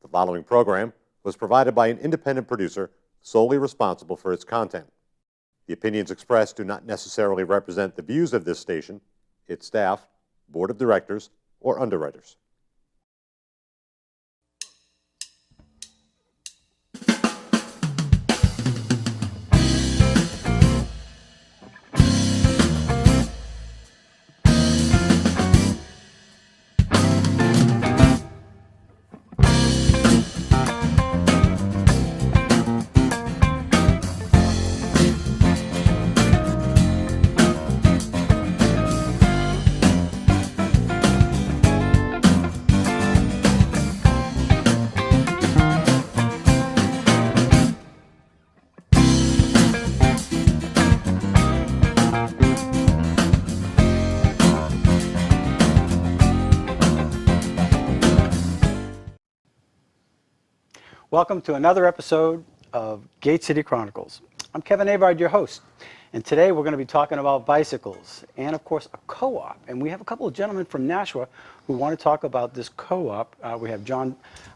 The following program was provided by an independent producer solely responsible for its content. The opinions expressed do not necessarily represent the views of this station, its staff, board of directors, or underwriters. Welcome to another episode of Gate City Chronicles. I'm Kevin Avard, your host, and today we're going to be talking about bicycles and, of course, a co-op. And we have a couple of gentlemen from Nashua who want to talk about this co-op. We have John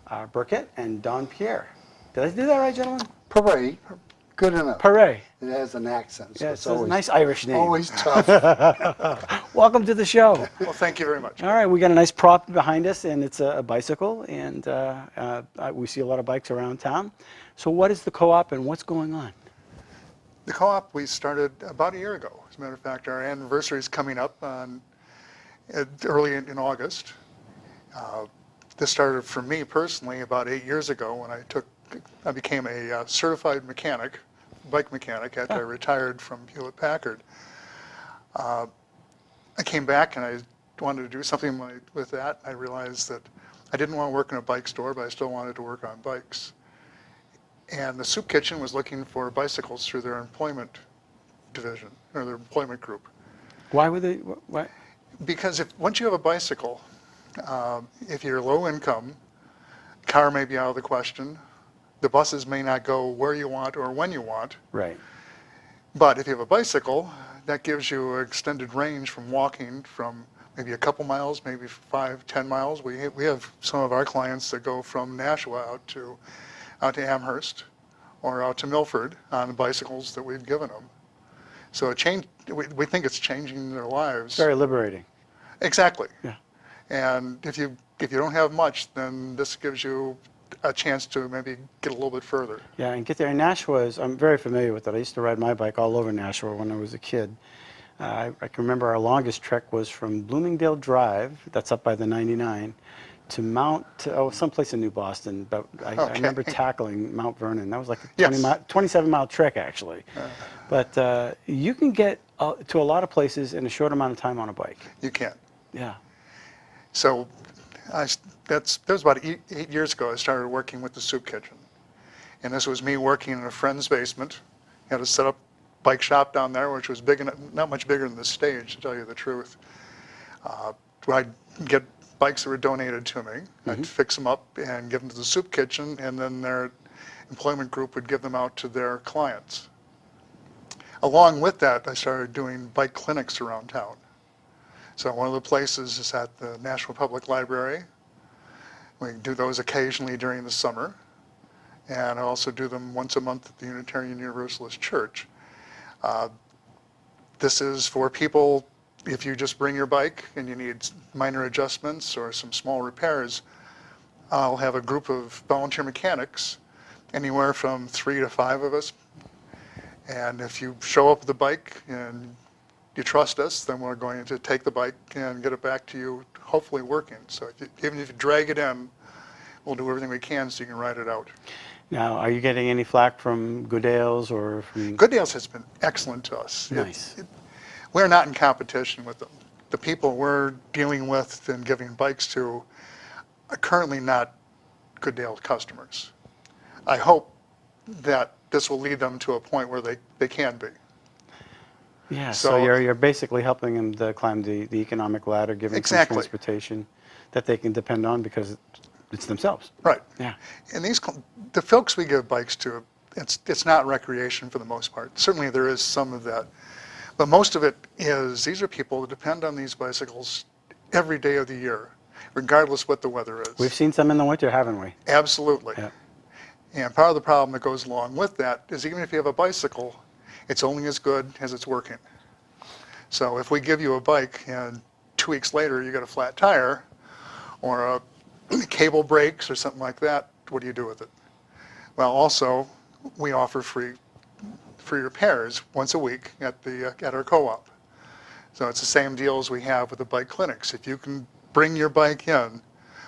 Burkitt and Don Pare. Did I do that right, gentlemen? Pare, good enough. Pare. It has an accent, so Yeah, it's it's a always, nice Irish name. always tough. Welcome to the show. Well, thank you very much. All right, we got a nice prop behind us, and it's a bicycle, and we see a lot of bikes around town. So what is the co-op, and what's going on? The co-op we started about a year ago. As a matter of fact, our anniversary is coming up early in August. This started for me personally about 8 years ago when I became a certified mechanic, bike mechanic, after I retired from Hewlett-Packard. I came back and I wanted to do something with that. I realized that I didn't want to work in a bike store, but I still wanted to work on bikes. And the soup kitchen was looking for bicycles through their employment division, or their employment group. Why would they? Why? Because once you have a bicycle, if you're low income, car may be out of the question. The buses may not go where you want or when you want. Right. But if you have a bicycle, that gives you an extended range from walking from maybe a couple miles, maybe 5-10 miles. We have some of our clients that go from Nashua out to Amherst or out to Milford on the bicycles that we've given them. So we think it's changing their lives. Very liberating. Exactly. Yeah. And if you don't have much, then this gives you a chance to maybe get a little bit further. Yeah, and get there. And Nashua I'm very familiar with it. I used to ride my bike all over Nashua when I was a kid. I can remember our longest trek was from Bloomingdale Drive, that's up by the 99, to someplace in New Boston. But I remember tackling Mount Vernon. That was like a 27-mile trek, actually. But you can get to a lot of places in a short amount of time on a bike. You can. Yeah. So that was about 8 years ago I started working with the soup kitchen. And this was me working in a friend's basement. I had to set up a bike shop down there, which was big, not much bigger than the stage, to tell you the truth. I'd get bikes that were donated to me. I'd fix them up and give them to the soup kitchen, and then their employment group would give them out to their clients. Along with that, I started doing bike clinics around town. So one of the places is at the National Public Library. We do those occasionally during the summer. And I also do them once a month at the Unitarian Universalist Church. This is for people, if you just bring your bike and you need minor adjustments or some small repairs, I'll have a group of volunteer mechanics, anywhere from 3 to 5 of us. And if you show up with the bike and you trust us, then we're going to take the bike and get it back to you, hopefully working. So even if you drag it in, we'll do everything we can so you can ride it out. Now, are you getting any flack from Goodale's or from... Goodale's has been excellent to us. Nice. We're not in competition with them. The people we're dealing with and giving bikes to are currently not Goodale customers. I hope that this will lead them to a point where they can be. Yeah, so you're basically helping them to climb the economic ladder, giving them some transportation that they can depend on because it's themselves. Right. Yeah. And the folks we give bikes to, it's not recreation for the most part. Certainly there is some of that. But most of it is, these are people that depend on these bicycles every day of the year. regardless what the weather is. We've seen some in the winter, haven't we? Absolutely. Yeah. And part of the problem that goes along with that is even if you have a bicycle, it's only as good as it's working. So if we give you a bike and 2 weeks later you get a flat tire or a cable breaks or something like that, what do you do with it? Well, also, we offer free repairs once a week at our co-op. So it's the same deal as we have with the bike clinics. If you can bring your bike in,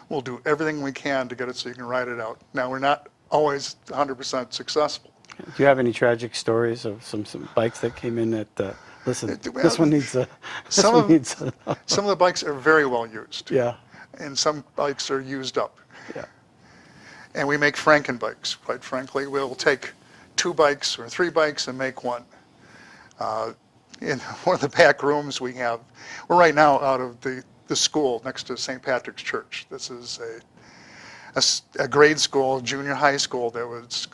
we'll do everything we can to get it so you can ride it out. Now, we're not always 100% successful. Do you have any tragic stories of some bikes that came in that, listen, Well, this one needs a, some of- a, Some of the bikes are very well used, yeah, and some bikes are used up. yeah. And we make Franken bikes, quite frankly. We'll take 2 bikes or 3 bikes and make one. In one of the back rooms we're right now out of the school next to St. Patrick's Church. This is a grade school, junior high school that was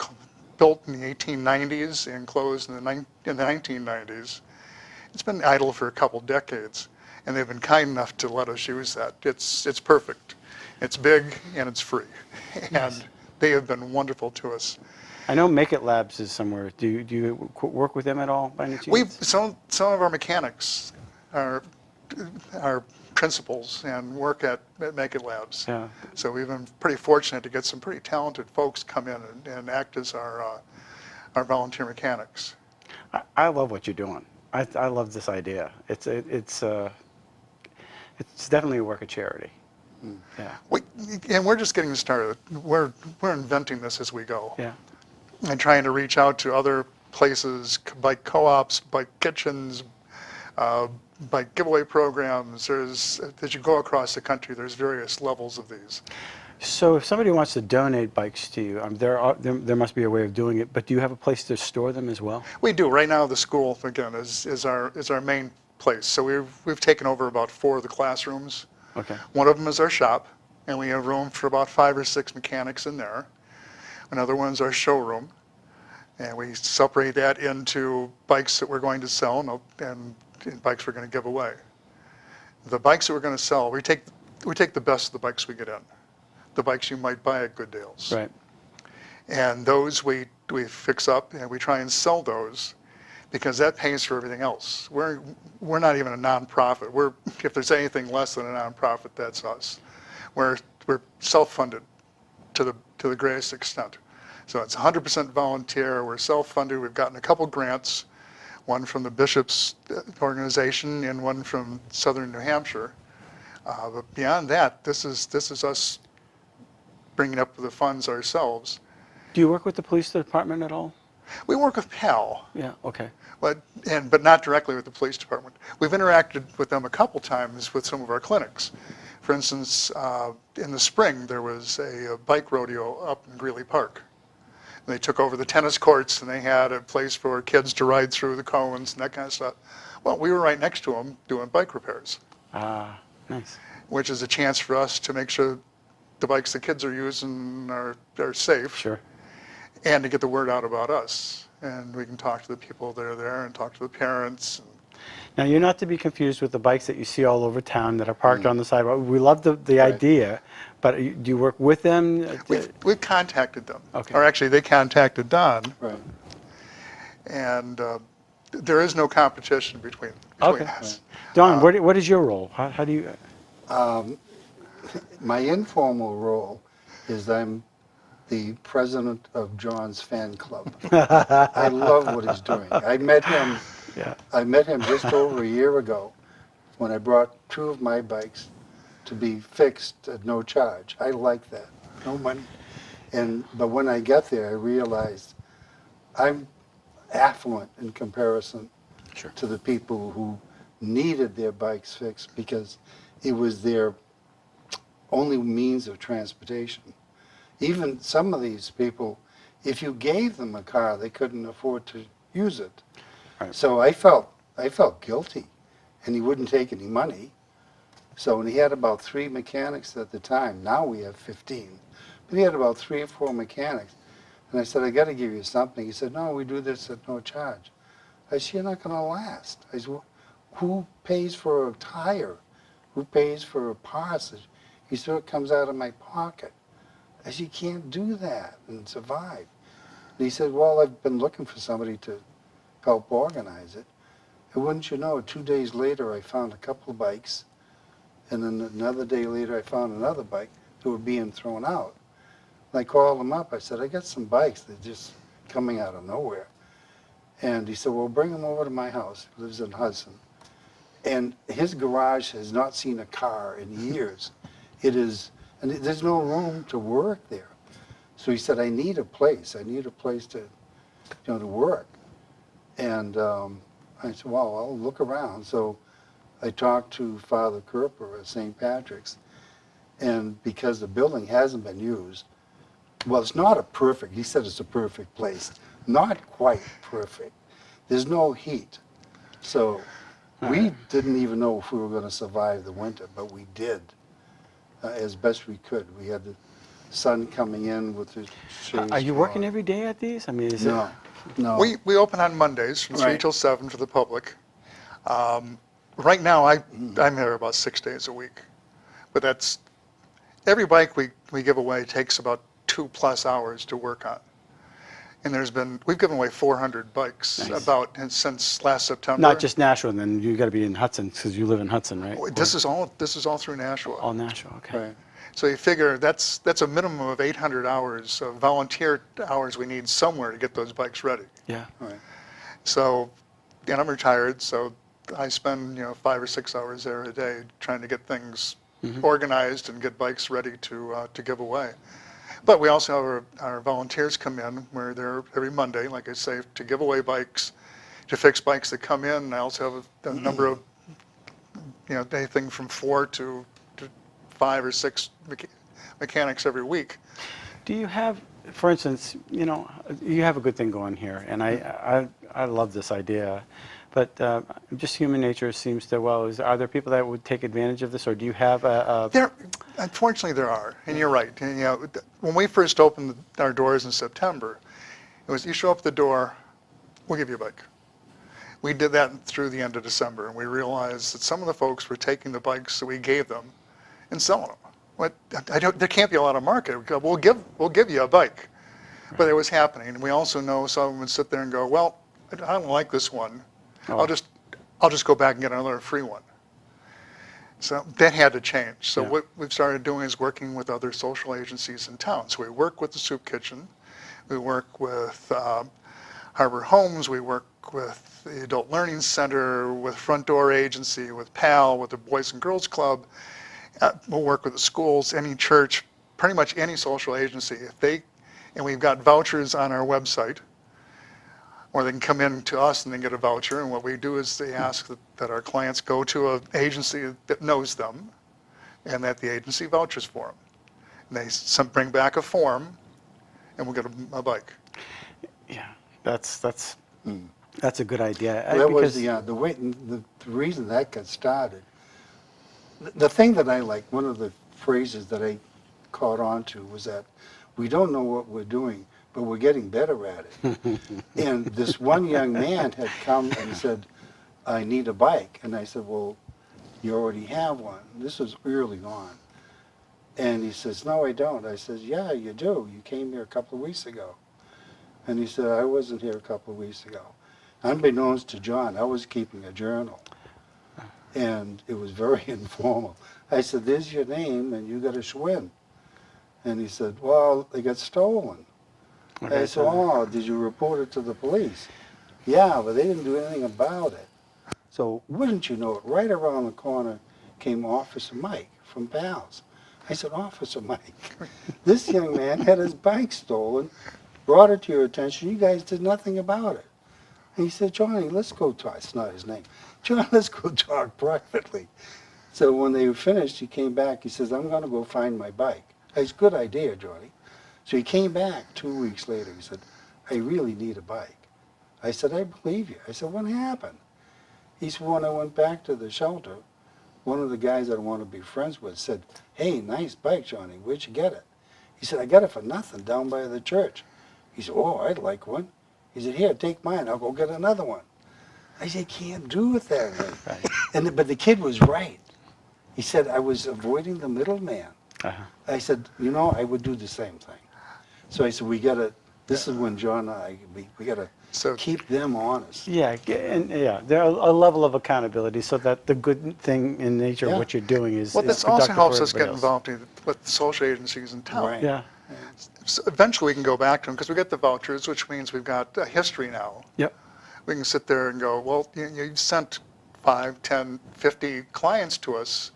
built in the 1890s and closed in the 1990s. It's been idle for a couple decades, and they've been kind enough to let us use that. It's perfect. It's big and it's free, and they have been wonderful to us. I know Make It Labs is somewhere. Do you work with them at all by any chance? Some of our mechanics are principals and work at Make It Labs. Yeah. So we've been pretty fortunate to get some pretty talented folks come in and act as our volunteer mechanics. I love what you're doing. I love this idea. It's definitely a work of charity. Yeah. And we're just getting started. We're inventing this as we go. Yeah. And trying to reach out to other places, bike co-ops, bike kitchens, bike giveaway programs. As you go across the country, there's various levels of these. So if somebody wants to donate bikes to you, there must be a way of doing it, but do you have a place to store them as well? We do. Right now, the school, again, is our main place. So we've taken over about 4 of the classrooms. Okay. One of them is our shop, and we have room for about 5 or 6 mechanics in there. Another one's our showroom, and we separate that into bikes that we're going to sell and bikes we're going to give away. The bikes that we're going to sell, we take the best of the bikes we get in, the bikes you might buy at good deals. Right. And those we fix up and we try and sell those because that pays for everything else. We're not even a nonprofit. If there's anything less than a nonprofit, that's us. We're self-funded to the greatest extent. So it's 100% volunteer. We're self-funded. We've gotten a couple grants, one from the Bishops organization and one from Southern New Hampshire. But beyond that, this is us bringing up the funds ourselves. Do you work with the police department at all? We work with PAL, Yeah, okay. but not directly with the police department. We've interacted with them a couple times with some of our clinics. For instance, in the spring, there was a bike rodeo up in Greeley Park. They took over the tennis courts, and they had a place for kids to ride through the cones and that kind of stuff. Well, we were right next to them doing bike repairs, Ah, nice. which is a chance for us to make sure the bikes the kids are using are safe. Sure. And to get the word out about us. And we can talk to the people that are there and talk to the parents. Now, you're not to be confused with the bikes that you see all over town that are parked on the sidewalk. We love the idea, but do you work with them? We've contacted them. Okay. Or actually, they contacted Don. Right. And there is no competition between Okay. us. Don, what is your role? How do you? My informal role is I'm the president of John's fan club. I love what he's doing. I met him just over a year ago when I brought 2 of my bikes to be fixed at no charge. I like that, no money. But when I got there, I realized I'm affluent in comparison to the people who needed their bikes fixed because it was their only means of transportation. Even some of these people, if you gave them a car, they couldn't afford to use it. Right. So I felt guilty, and he wouldn't take any money. So when he had about 3 mechanics at the time, now we have 15, but he had about 3 or 4 mechanics. And I said, I got to give you something. He said, no, we do this at no charge. I said, you're not going to last. I said, who pays for a tire? Who pays for a parts? He said, it comes out of my pocket. I said, you can't do that and survive. And he said, well, I've been looking for somebody to help organize it. And wouldn't you know, 2 days later, I found a couple of bikes. And then another day later, I found another bike that were being thrown out. And I called him up. I said, I got some bikes. They're just coming out of nowhere. And he said, well, bring them over to my house. He lives in Hudson. And his garage has not seen a car in years. It is, and there's no room to work there. So he said, I need a place. I need a place to, to work. And I said, well, I'll look around. So I talked to Father Kerper at St. Patrick's. And because the building hasn't been used, well, it's not a perfect, he said it's a perfect place. Not quite perfect. There's no heat. So we didn't even know if we were going to survive the winter, but we did as best we could. We had the sun coming in with the shades. Are you working every day at these? I mean, is No, no. We open on Mondays from 3 Right. till 7 for the public. Right now, I'm here about 6 days a week. But that's, every bike we give away takes about 2+ hours to work on. And we've given away 400 bikes Nice. Since last September. Not just Nashua, and then you got to be in Hudson because you live in Hudson, right? This is all through Nashua. All Nashua, okay. Right. So you figure that's a minimum of 800 hours of volunteer hours we need somewhere to get those bikes ready. Yeah. Right. So, and I'm retired, so I spend 5 or 6 hours there a day trying to get things organized and get bikes ready to give away. But we also have our volunteers come in, where they're every Monday, like I say, to give away bikes, to fix bikes that come in. I also have a number of, anything from 4 to 5 or 6 mechanics every week. Do you have, for instance, you have a good thing going here, and I love this idea, but just human nature seems to, are there people that would take advantage of this, or do you have Unfortunately, there are, and you're right. And, when we first opened our doors in September, it was, you show up at the door, we'll give you a bike. We did that through the end of December, and we realized that some of the folks were taking the bikes that we gave them and selling them. There can't be a lot of market. We'll give you a bike, but it was happening. And we also know some of them would sit there and go, well, I don't like this one. Oh. I'll just go back and get another free one. So that had to change. So Yeah. what we've started doing is working with other social agencies in town. So we work with the Soup Kitchen, we work with Harbor Homes, we work with the Adult Learning Center, with Front Door Agency, with PAL, with the Boys and Girls Club. We'll work with the schools, any church, pretty much any social agency. And we've got vouchers on our website, or they can come in to us and then get a voucher. And what we do is they ask that our clients go to an agency that knows them, and that the agency vouchers for them. And they bring back a form, and we'll get a bike. Yeah, that's a good idea. That was because the reason that got started. The thing that I like, one of the phrases that I caught on to was that we don't know what we're doing, but we're getting better at it. And this one young man had come and said, I need a bike. And I said, well, you already have one. This was early on. And he says, no, I don't. I says, yeah, you do. You came here a couple of weeks ago. And he said, I wasn't here a couple of weeks ago. Unbeknownst to John, I was keeping a journal. And it was very informal. I said, there's your name, and you got a Schwinn. And he said, well, they got stolen. Okay, I said, oh, did you report it to the police? Yeah, but they didn't do anything about it. So wouldn't you know it, right around the corner came Officer Mike from PALS. I said, Officer Mike, this young man had his bike stolen, brought it to your attention, you guys did nothing about it. And he said, Johnny, let's go talk. It's not his name. John, let's go talk privately. So when they were finished, he came back. He says, I'm going to go find my bike. I said, good idea, Johnny. So he came back 2 weeks later. He said, I really need a bike. I said, I believe you. I said, what happened? He said, when I went back to the shelter, one of the guys I want to be friends with said, hey, nice bike, Johnny. Where'd you get it? He said, I got it for nothing down by the church. He said, oh, I'd like one. He said, here, take mine. I'll go get another one. I said, can't do it that way. Right. But the kid was right. He said, I was avoiding the middleman. I said, you know, I would do the same thing. So I said, this is when John and I, we got to So- keep them honest. Yeah, and there are a level of accountability so that the good thing in nature of Yeah. what you're doing is Well, is this also productive helps for us get everybody else. involved with the social agencies in town. Right. Yeah. So eventually we can go back to them because we get the vouchers, which means we've got a history now. Yep. We can sit there and go, well, you sent 5, 10, 50 clients to us.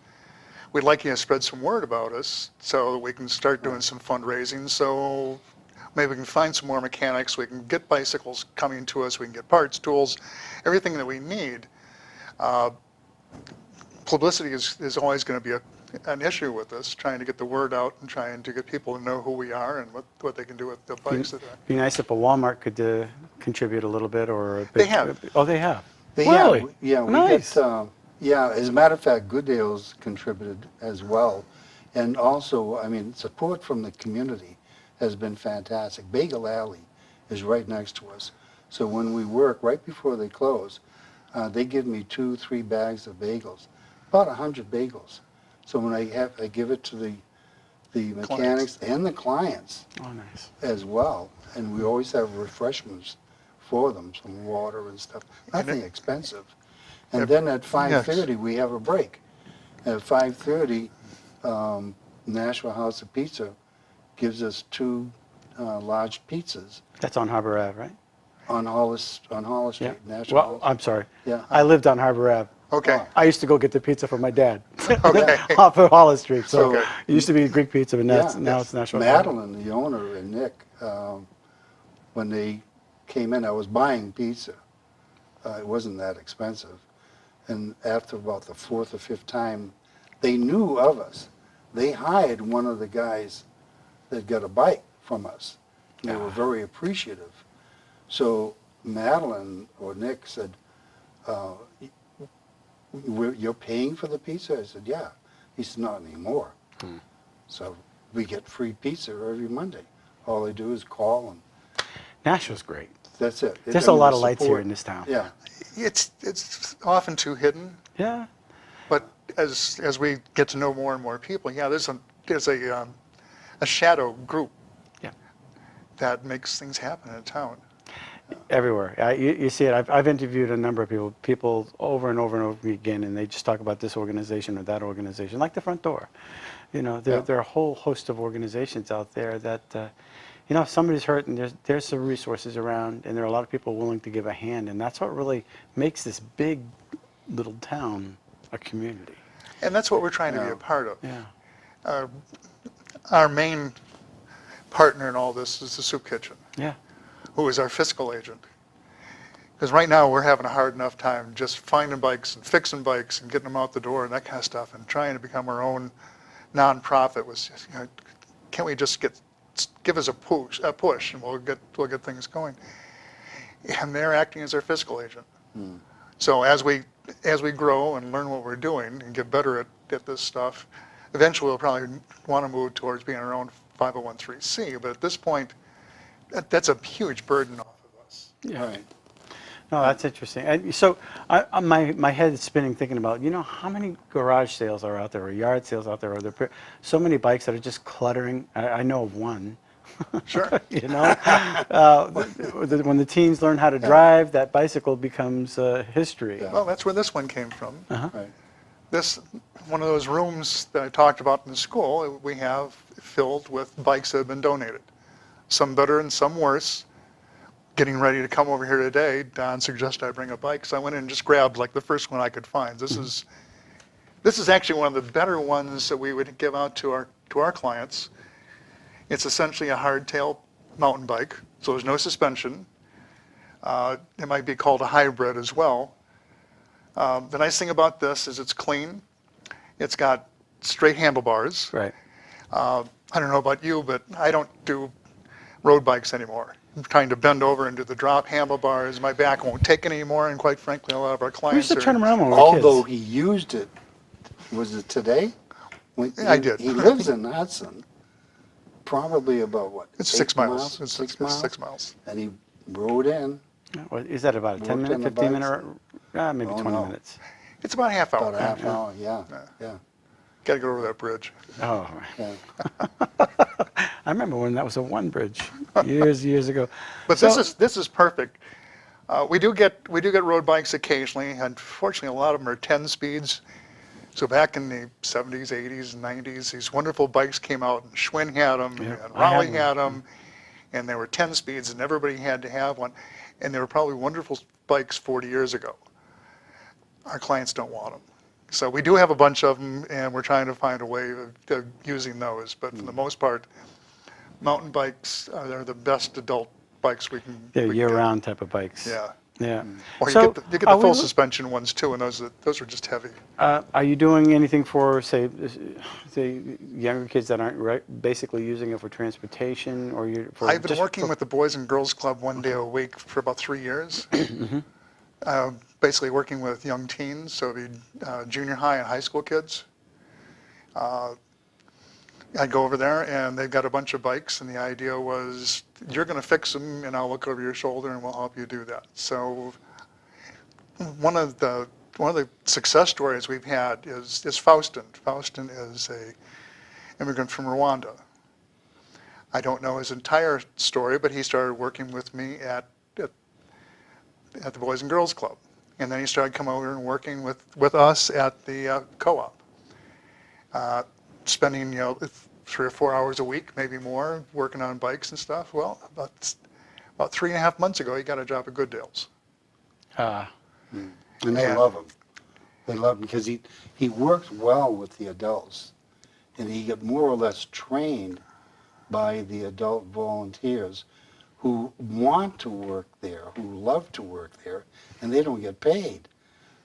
We'd like you to spread some word about us so that we can start doing some fundraising. So maybe we can find some more mechanics. We can get bicycles coming to us. We can get parts, tools, everything that we need. Publicity is always going to be an issue with this, trying to get the word out and trying to get people to know who we are and what they can do with the bikes that are. Be nice if a Walmart could contribute a little bit or a big, They have. Oh, they have. They Really? have, yeah, we Nice. get, yeah, as a matter of fact, Goodale's contributed as well. And also, I mean, support from the community has been fantastic. Bagel Alley is right next to us. So when we work, right before they close, they give me 2-3 bags of bagels, about 100 bagels. So when I give it to the mechanics and the clients Oh, nice. as well. And we always have refreshments for them, some water and stuff, nothing expensive. And then at 5:30, we have a break. At 5:30, Nashville House of Pizza gives us 2 large pizzas That's on Harbor Ave, right? on Hollis Street, Yeah. Nashville Well, House. I'm sorry. Yeah. I lived on Harbor Ave. Okay. I used to go get the pizza from my dad Okay. off of Hollis Street. So Okay. it used to be Greek pizza, but now, Yeah. now it's Nashville. Madeline, the owner, and Nick, when they came in, I was buying pizza. It wasn't that expensive. And after about the 4th or 5th time, they knew of us. They hired one of the guys that got a bike from us. They were very appreciative. So Madeline or Nick said, you're paying for the pizza? I said, yeah. He said, not anymore. So we get free pizza every Monday. All they do is call and Nashville's great. that's it. There's I a mean, lot the of lights here support- in this town. Yeah. It's often too hidden, Yeah. but as we get to know more and more people, yeah, there's a shadow group Yeah. that makes things happen in town. Everywhere. You see it. I've interviewed a number of people over and over and over again, and they just talk about this organization or that organization, like the Front Door. You know, there are a whole host of organizations out there that, you know, if somebody's hurt and there's some resources around, and there are a lot of people willing to give a hand, and that's what really makes this big little town a community. And that's what we're trying to be Yeah. a part of. Yeah. Our main partner in all this is the soup kitchen, Yeah. who is our fiscal agent. Because right now, we're having a hard enough time just finding bikes and fixing bikes and getting them out the door and that kind of stuff, and trying to become our own nonprofit was just, you know, can't we just give us a push and we'll get things going. And they're acting as our fiscal agent. So as we grow and learn what we're doing and get better at this stuff, eventually we'll probably want to move towards being our own 501(c), but at this point, that's a huge burden off of us. Yeah. Right. No, that's interesting. And so my head is spinning thinking about, you know, how many garage sales are out there or yard sales out there? Are there so many bikes that are just cluttering? I know of one. Sure. You know, when the teens learn how to drive, that bicycle becomes history. Yeah. Well, that's where this one came from. Right. This, one of those rooms that I talked about in the school, we have filled with bikes that have been donated. Some better and some worse. Getting ready to come over here today, Don suggested I bring a bike, so I went in and just grabbed like the first one I could find. This is actually one of the better ones that we would give out to our clients. It's essentially a hardtail mountain bike, so there's no suspension. It might be called a hybrid as well. The nice thing about this is it's clean. It's got straight handlebars. Right. I don't know about you, but I don't do road bikes anymore. I'm trying to bend over and do the drop handlebars. My back won't take it anymore, and quite frankly, a lot of our We clients used to turn around when we were Although kids. he used it, was it today? I did. He lives in Hudson, probably about what? It's 8 6 miles. It's 6 miles? 6 miles. And he rode in Is that about a 10 Worked minute, on the 15 bikes? minute, maybe Oh, 20 no. minutes? It's about a half hour. about a half hour, yeah. Got to go over that bridge. Oh, Yeah. I remember when that was a one bridge years ago. But So- this is perfect. We do get road bikes occasionally. Unfortunately, a lot of them are 10 speeds. So back in the 70s, 80s, and 90s, these wonderful bikes came out, and Schwinn had them, Yeah, and I had Raleigh one. had them, and they were 10 speeds, and everybody had to have one. And they were probably wonderful bikes 40 years ago. Our clients don't want them. So we do have a bunch of them, and we're trying to find a way of using those. But for the most part, mountain bikes are the best adult bikes we can They're we can get. year-round type of bikes. Yeah. Yeah. Or So, you get are the we full loo- suspension ones too, and those are just heavy. Are you doing anything for, say, younger kids that aren't basically using it for transportation, or you? For I've been just working for- with the Boys and Girls Club one day a week for about 3 years. Basically working with young teens, so it'd be junior high and high school kids. I'd go over there, and they've got a bunch of bikes, and the idea was, you're going to fix them, and I'll look over your shoulder, and we'll help you do that. So one of the success stories we've had is Faustin. Faustin is a immigrant from Rwanda. I don't know his entire story, but he started working with me at the Boys and Girls Club. And then he started coming over and working with us at the co-op. Spending, 3 or 4 hours a week, maybe more, working on bikes and stuff. Well, about 3.5 months ago, he got a job at Goodale's. And they And- love him. They love him because he works well with the adults. And he get more or less trained by the adult volunteers who want to work there, who love to work there, and they don't get paid.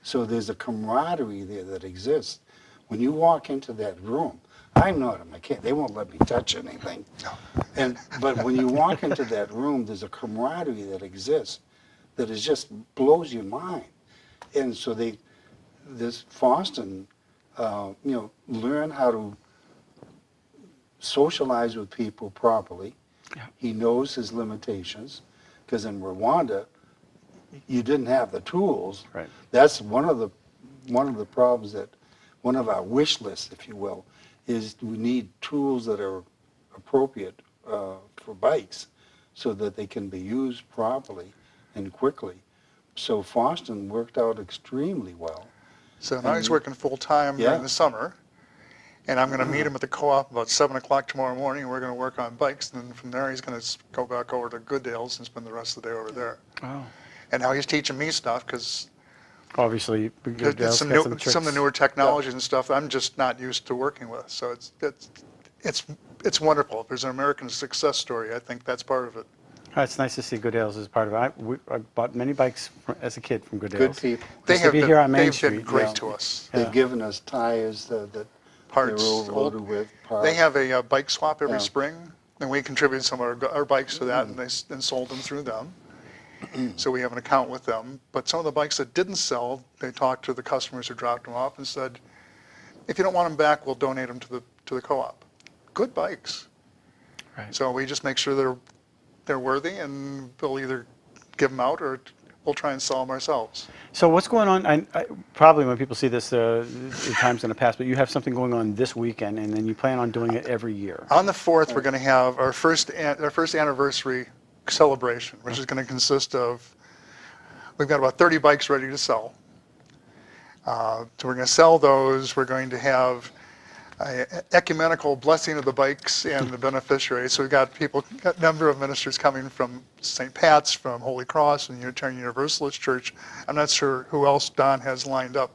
So there's a camaraderie there that exists. When you walk into that room, I'm not a mechanic, they won't let me touch anything. But when you walk into that room, there's a camaraderie that exists that is just blows your mind. And so this Faustin, learn how to socialize with people properly. Yeah. He knows his limitations, because in Rwanda, you didn't have the tools. Right. That's one of the problems that, one of our wish lists, if you will, is we need tools that are appropriate for bikes so that they can be used properly and quickly. So Faustin worked out extremely well. So now he's working full-time Yeah. during the summer. And I'm going to meet him at the co-op about 7 o'clock tomorrow morning, and we're going to work on bikes. And then from there, he's going to go back over to Goodale's and spend the rest of the day over there. Oh. And now he's teaching me stuff, because Obviously, there's Goodale's some got some of the tricks. newer technologies and stuff I'm just not used to working with. So it's wonderful. If there's an American success story, I think that's part of it. Oh, it's nice to see Goodale's as part of it. I bought many bikes as a kid from Goodale's. Good people. They Used to have be been, here on Main they've been Street, great yeah. to us. Yeah. They've given us tires that Parts, they were overloaded old- with. Parts. They have a bike swap every Yeah. spring, and we contribute some of our bikes to that, and sold them through them. So we have an account with them. But some of the bikes that didn't sell, they talked to the customers who dropped them off and said, if you don't want them back, we'll donate them to the co-op. Good bikes. Right. So we just make sure they're worthy, and we'll either give them out or we'll try and sell them ourselves. So what's going on? I probably when people see this, the time's going to pass. But you have something going on this weekend, and then you plan on doing it every year. On the 4th, we're going to have our first anniversary celebration, which is going to consist of, we've got about 30 bikes ready to sell. So we're going to sell those. We're going to have an ecumenical blessing of the bikes and the beneficiaries. So we've got a number of ministers coming from St. Pat's, from Holy Cross, and Unitarian Universalist Church. I'm not sure who else Don has lined up.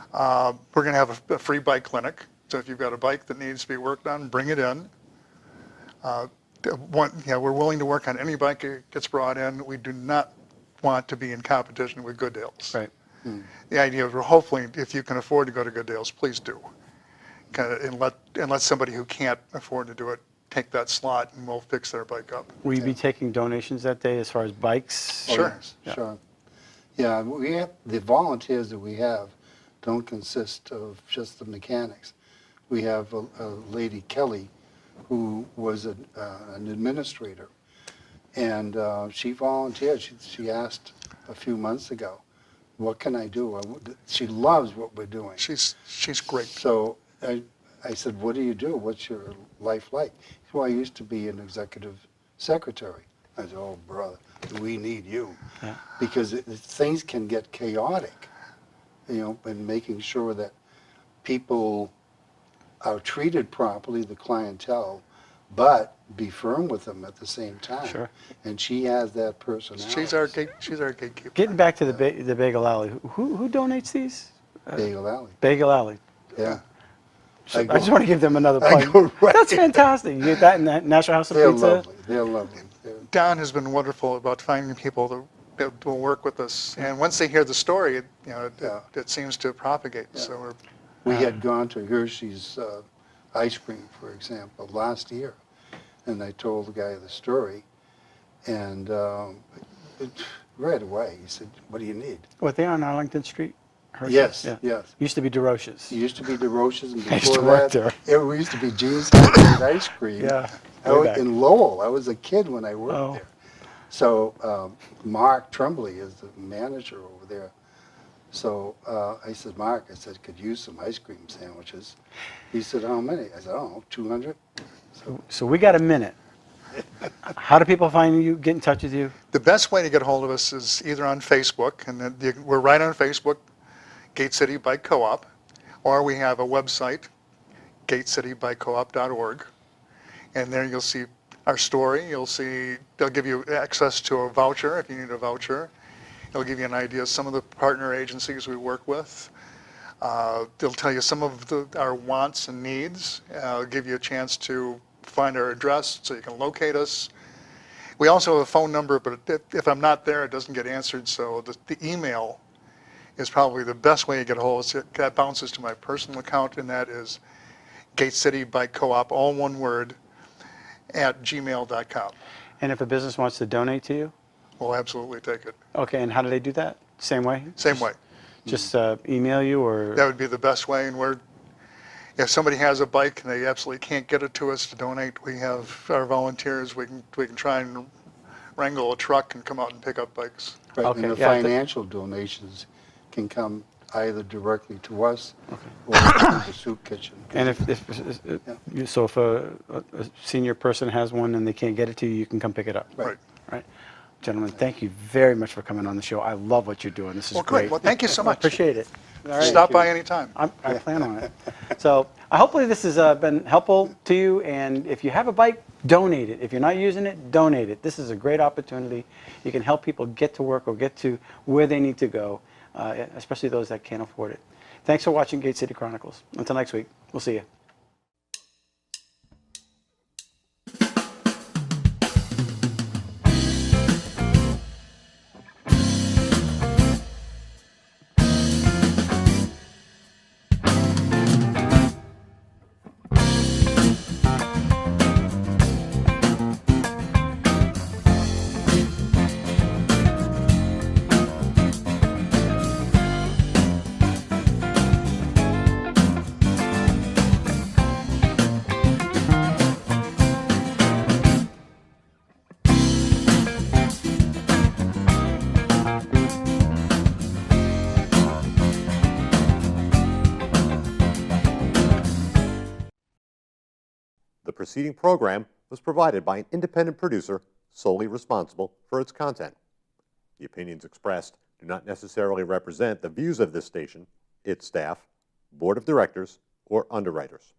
We're going to have a free bike clinic. So if you've got a bike that needs to be worked on, bring it in. We're willing to work on any bike that gets brought in. We do not want to be in competition with Goodale's. Right. The idea is, we're hopefully, if you can afford to go to Goodale's, please do. And let somebody who can't afford to do it take that slot, and we'll fix their bike up. Will you be taking donations that day as far as bikes? Oh, Sure. yes, Yeah. sure. Yeah, the volunteers that we have don't consist of just the mechanics. We have a lady, Kelly, who was an administrator, and she volunteered. She asked a few months ago, what can I do? She loves what we're doing. She's great. So, I said, what do you do? What's your life like? He said, well, I used to be an executive secretary. I said, oh, brother, we need you. Yeah. Because things can get chaotic, you know, and making sure that people are treated properly, the clientele, but be firm with them at the same time. Sure. And she has that personality. She's our gatekeeper. Getting back to the Bagel Alley, who donates these? Bagel Alley. Bagel Alley. Yeah. So I just want to give them another I plug. go right- That's fantastic. You get that in the National House of They're Pizza. lovely. They're lovely. Don has been wonderful about finding people that will work with us. And once they hear the story, it seems to propagate. Yeah. So We had gone to Hershey's ice cream, for example, last year, and I told the guy the story, and right away he said, "What do you need?" What, they on Arlington Street? Hershey? Yes, Yeah. yes. Used to be DeRoche's. It used to be DeRoche's, and I used to before work that, there. it used to be Gene's Handmade Ice Cream. Yeah, I way was back. in Lowell. I was a kid when I worked Oh. there. So Mark Tremblay is the manager over there. So I said, Mark, I said, could use some ice cream sandwiches. He said, how many? I said, I don't know, 200. So we got a minute. How do people find you, get in touch with you? the best way to get a hold of us is either on Facebook, and we're right on Facebook, Gate City Bike Co-op, or we have a website, gatecityBikeCoop.org, and there you'll see our story. You'll see, they'll give you access to a voucher if you need a voucher. They'll give you an idea of some of the partner agencies we work with. They'll tell you some of our wants and needs. Give you a chance to find our address so you can locate us. We also have a phone number, but if I'm not there, it doesn't get answered. So the email is probably the best way to get a hold of us. That bounces to my personal account, and that is Gate City Bike Co-op, all one word, @gmail.com. And if a business wants to donate to you? We'll absolutely take it. Okay, and how do they do that? Same way? Same way. Just email you or? That would be the best way. And if somebody has a bike and they absolutely can't get it to us to donate, we have our volunteers. We can try and wrangle a truck and come out and pick up bikes. Right, Okay, and the yeah, financial donations can come either directly to us or to the soup kitchen. And if a senior person has one and they can't get it to you, you can come pick it up. Right. Right. Gentlemen, thank you very much for coming on the show. I love what you're doing. This is Well, great. good. Well, thank you so much. Appreciate it. All right. Stop by anytime. I plan on it. So hopefully this has been helpful to you. And if you have a bike, donate it. If you're not using it, donate it. This is a great opportunity. You can help people get to work or get to where they need to go, especially those that can't afford it. Thanks for watching Gate City Chronicles. Until next week, we'll see you. The preceding program was provided by an independent producer solely responsible for its content. The opinions expressed do not necessarily represent the views of this station, its staff, board of directors, or underwriters.